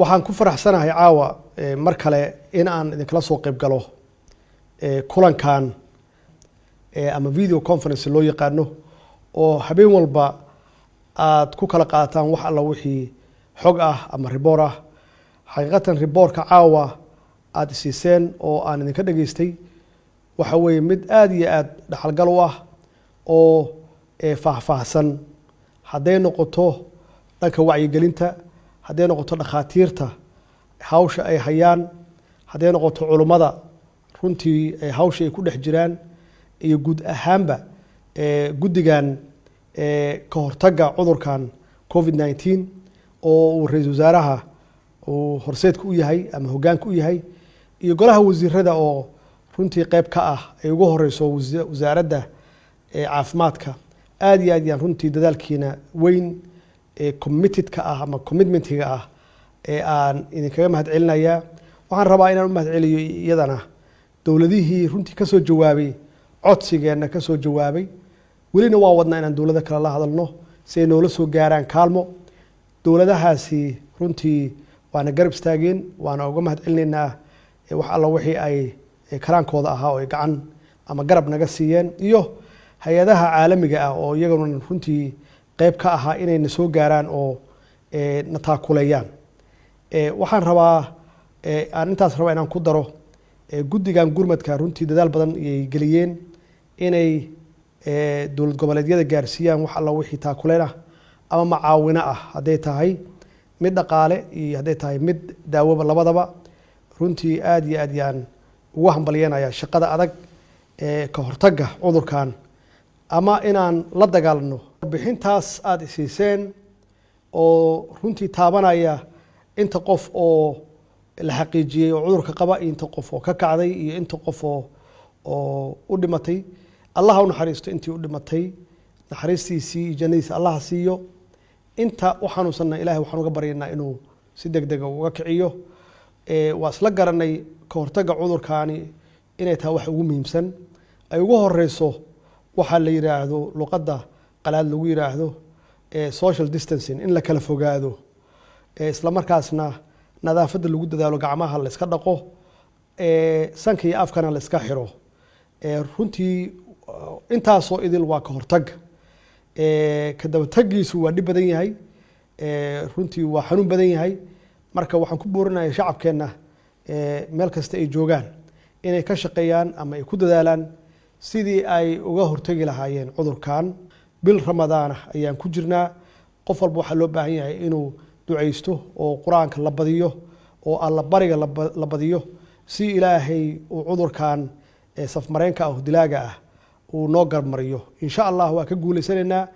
waxaan ku faraxsanahay caawa mar kale in aan idinkala soo qayb galo kulankan ama video conference loo yaqaano oo habeen walba aad ku kala qaataan wax alla wixii xog ah ama report ah xaqiiqatan reportka caawa aad siiseen oo aan idinka dhageystay waxa weeye mid aad iyo aad dhaxalgal u ah oo faahfaahsan hadday noqoto dhanka wacyigelinta hadday noqoto dhakhaatiirta hawsha ay hayaan hadday noqoto culummada runtii hawsha ay ku dhex jiraan iyo guud ahaanba guddigan ka hortagga cudurkan COVID-19 oo uu ra'iisul wasaaraha uu horseedka u yahay ama hoggaanka u yahay iyo golaha wasiirada oo runtii qayb ka ah ay ugu horeyso wasaaradda caafimaadka aad iyo aad yaan runtii dadaalkiina weyn committed ka ah ama commitmentiga ah aan idinkaga mahadcelinayaa waxaan rabaa inaan u mahadceliyo iyadana dowladihii runtii ka soo jawaabay codsigeena ka soo jawaabay welina waa wadnaa inaan dowladda kale la hadalno si ay noola soo gaaraan kaalmo dowladahaasi runtii waana garab istaageen waana uga mahadcelinaynaa wax alla wixii ay karaankooda ahaa oo ay gacan ama garab naga siiyeen iyo hay-adaha caalamiga ah oo iyaguna runtii qayb ka ahaa inayna soo gaaraan oo na taakuleeyaan waxaan rabaa aan intaas rabaa inaan ku daro guddigan gurmadka runtii dadaal badan ayay geliyeen inay dowlad goboleedyada gaarsiiyaan wax alla wixii taakuleen ah ama macaawino ah hadday tahay mid dhaqaale iyo hadday tahay mid daawoba labadaba runtii aad iyo aad yaan ugu hambalyeynaya shaqada adag ka hortagga cudurkan ama inaan la dagaalno bixintaas aad isiiseen oo runtii taabanaya inta qof oo la xaqiijiyey oo cudurka qaba iyo inta qof oo ka kacday iyo inta qof oo u dhimatay allah u naxariisto intii u dhimatay naxariistiisii iyo jannadiisa allah siiyo inta u xanuunsanna ilaahay waxaan uga baryaynaa inuu si degdega uga kiciyo waa isla garanay ka hortagga cudurkaani inay tahay wax ugu muhiimsan ay ugu horeyso waxaa la yiraahdo luqadda qalaad lagu yiraahdo social distancing in la kala fogaado isla markaasna nadaafadda lagu dadaalo gacmaha la iska dhaqo sanka iyo afkana la iska xiro runtii intaasoo idil waa ka hortag ka dabataggiisu waa dhib badan yahay runtii waa xanuun badan yahay marka waxaan ku boorinayaa shacabkeenna meel kasta ay joogaan inay ka shaqeeyaan ama ay ku dadaalaan sidii ay uga hortagi lahaayeen cudurkan bil ramadaana ayaan ku jirnaa qof walba waxaa loo baahan yahay inuu ducaysto oo qur-aanka la badiyo oo alla bariga la badiyo si ilaahay uu cudurkan safmareenka ah dilaaga ah uu noo garmariyo insha allah waa ka guuleysanaynaa